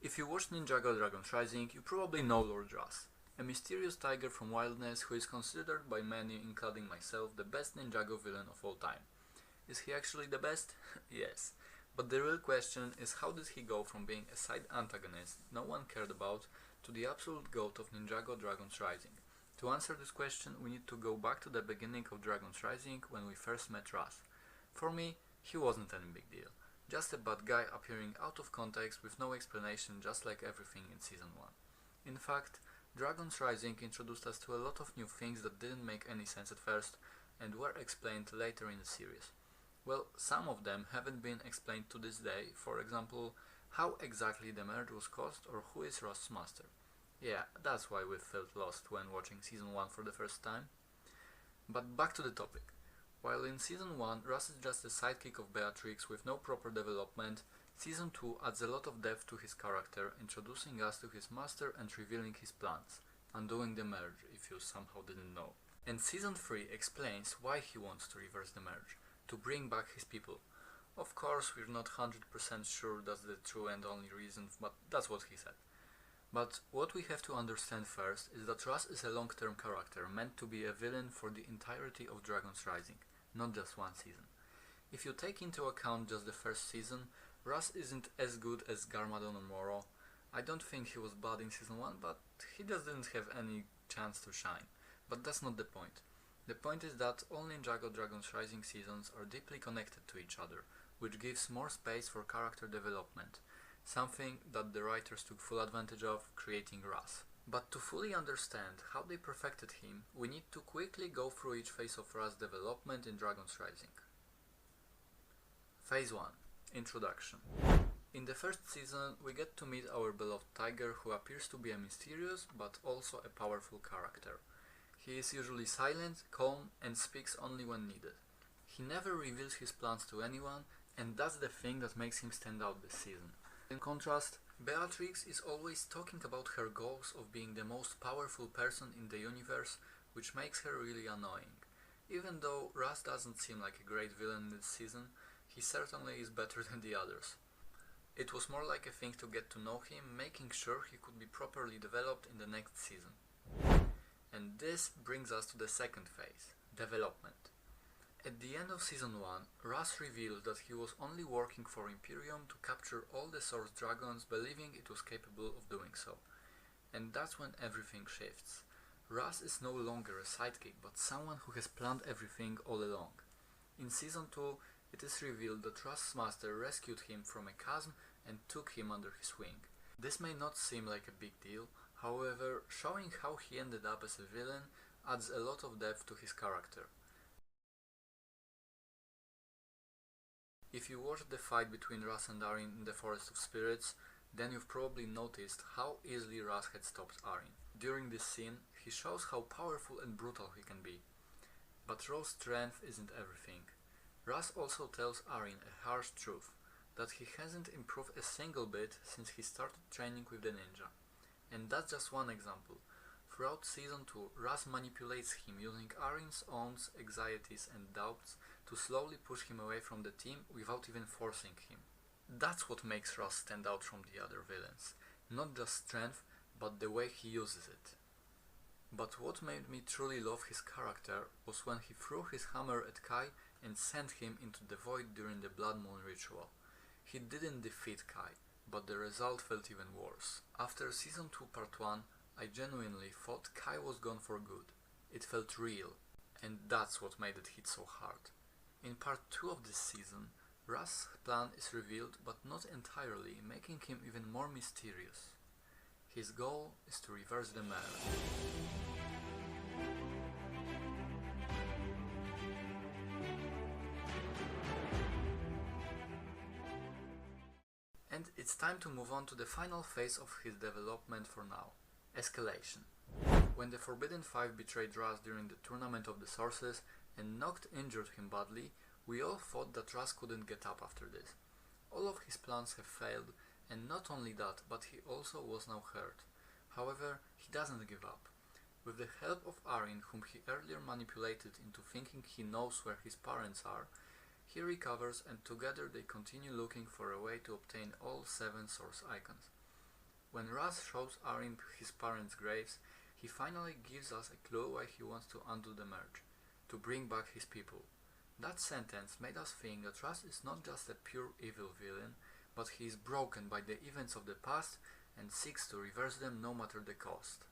If you watched Ninjago Dragon's Rising, you probably know Lord Ras, a mysterious tiger from Wildness who is considered by many, including myself, the best Ninjago villain of all time. Is he actually the best? Yes. But the real question is, how did he go from being a side antagonist no one cared about to the absolute goat of Ninjago Dragon's Rising? To answer this question, we need to go back to the beginning of Dragon's Rising when we first met Ras. For me, he wasn't any big deal. Just a bad guy appearing out of context with no explanation, just like everything in Season 1. In fact, Dragon's Rising introduced us to a lot of new things that didn't make any sense at first and were explained later in the series. Well, some of them haven't been explained to this day, for example, how exactly the merge was caused or who is Rast's master. Yeah, that's why we felt lost when watching Season 1 for the first time. But back to the topic. While in Season 1 Ras is just a sidekick of Beatrix with no proper development, Season 2 adds a lot of depth to his character, introducing us to his master and revealing his plans, undoing the merge if you somehow didn't know. And Season 3 explains why he wants to reverse the merge, to bring back his people. Of course, we're not 100% sure that's the true and only reason, but that's what he said. But what we have to understand first is that Ras is a long-term character meant to be a villain for the entirety of Dragon's Rising, not just one season. If you take into account just the first season, Ras isn't as good as Garmadon or Moro. I don't think he was bad in Season 1, but he just didn't have any chance to shine. But that's not the point. The point is that all Ninjago Dragon's Rising seasons are deeply connected to each other, which gives more space for character development. Something that the writers took full advantage of, creating Ras. But to fully understand how they perfected him, we need to quickly go through each phase of Ras' development in Dragon's Rising. Phase 1. Introduction. In the first season, we get to meet our beloved tiger, who appears to be a mysterious but also a powerful character. He is usually silent, calm, and speaks only when needed. He never reveals his plans to anyone, and that's the thing that makes him stand out this season. In contrast, Beatrix is always talking about her goals of being the most powerful person in the universe, which makes her really annoying. Even though Ras doesn't seem like a great villain this season, he certainly is better than the others. It was more like a thing to get to know him, making sure he could be properly developed in the next season. And this brings us to the second phase, development. At the end of Season 1, Ras revealed that he was only working for Imperium to capture all the Source Dragons, believing it was capable of doing so. And that's when everything shifts. Ras is no longer a sidekick, but someone who has planned everything all along. In Season 2, it is revealed that Ras' master rescued him from a chasm and took him under his wing. This may not seem like a big deal, however, showing how he ended up as a villain adds a lot of depth to his character. If you watched the fight between Ras and Aryn in the Forest of Spirits, then you've probably noticed how easily Ras had stopped Aryn. During this scene, he shows how powerful and brutal he can be. But raw strength isn't everything. Ras also tells Aryn a harsh truth, that he hasn't improved a single bit since he started training with the ninja. And that's just one example. Throughout Season 2, Ras manipulates him using Aryn's own anxieties and doubts to slowly push him away from the team without even forcing him. That's what makes Ras stand out from the other villains. Not just strength, but the way he uses it. But what made me truly love his character was when he threw his hammer at Kai and sent him into the void during the Blood Moon ritual. He didn't defeat Kai, but the result felt even worse. After Season 2 Part 1, I genuinely thought Kai was gone for good. It felt real, and that's what made it hit so hard. In Part 2 of this season, Ras' plan is revealed, but not entirely, making him even more mysterious. His goal is to reverse the merge. And it's time to move on to the final phase of his development for now, escalation. When the Forbidden Five betrayed Ras during the Tournament of the Sources and Noct injured him badly, we all thought that Ras couldn't get up after this. All of his plans have failed, and not only that, but he also was now hurt. However, he doesn't give up. With the help of Aryn, whom he earlier manipulated into thinking he knows where his parents are, he recovers and together they continue looking for a way to obtain all 7 Source Icons. When Raz shows Arin his parents' graves, he finally gives us a clue why he wants to undo the merge, to bring back his people. That sentence made us think that Raz is not just a pure evil villain, but he is broken by the events of the past and seeks to reverse them no matter the cost.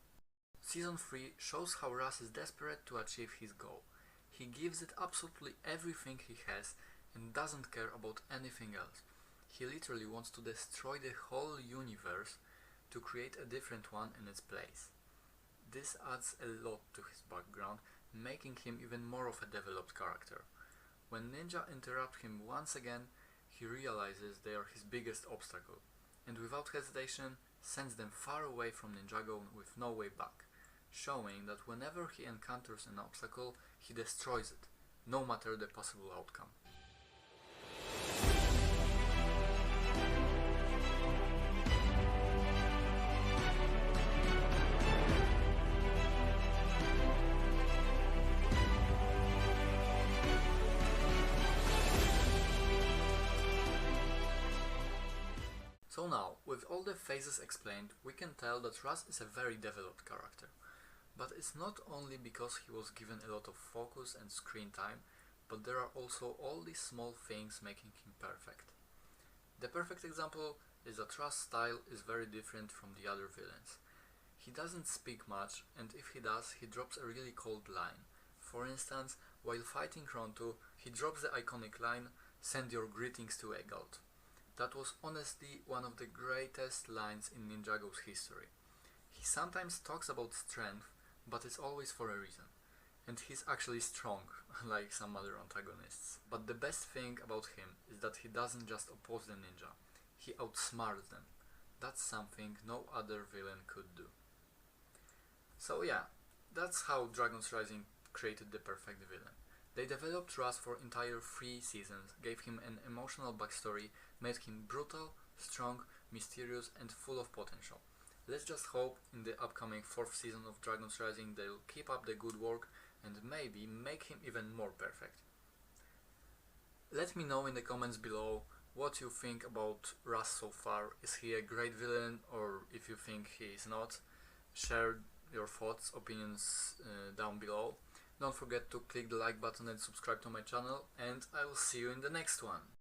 Season 3 shows how Raz is desperate to achieve his goal. He gives it absolutely everything he has and doesn't care about anything else. He literally wants to destroy the whole universe to create a different one in its place. This adds a lot to his background, making him even more of a developed character. When Ninja interrupt him once again, he realizes they are his biggest obstacle, and without hesitation sends them far away from Ninjago with no way back, showing that whenever he encounters an obstacle, he destroys it, no matter the possible outcome. So now, with all the phases explained, we can tell that Raz is a very developed character. But it's not only because he was given a lot of focus and screen time, but there are also all these small things making him perfect. The perfect example is that Raz's style is very different from the other villains. He doesn't speak much, and if he does, he drops a really cold line. For instance, while fighting Rontu, he drops the iconic line, "Send your greetings to Egalt." That was honestly one of the greatest lines in Ninjago's history. He sometimes talks about strength, but it's always for a reason. And he's actually strong, like some other antagonists. But the best thing about him is that he doesn't just oppose the ninja, he outsmarts them. That's something no other villain could do. So yeah, that's how Dragon's Rising created the perfect villain. They developed Raz for entire 3 seasons, gave him an emotional backstory, made him brutal, strong, mysterious and full of potential. Let's just hope in the upcoming 4th season of Dragon's Rising they'll keep up the good work and maybe make him even more perfect. Let me know in the comments below what you think about Raz so far. Is he a great villain, or if you think he is not? Share your thoughts, opinions down below. Don't forget to click the like button and subscribe to my channel, and I will see you in the next one.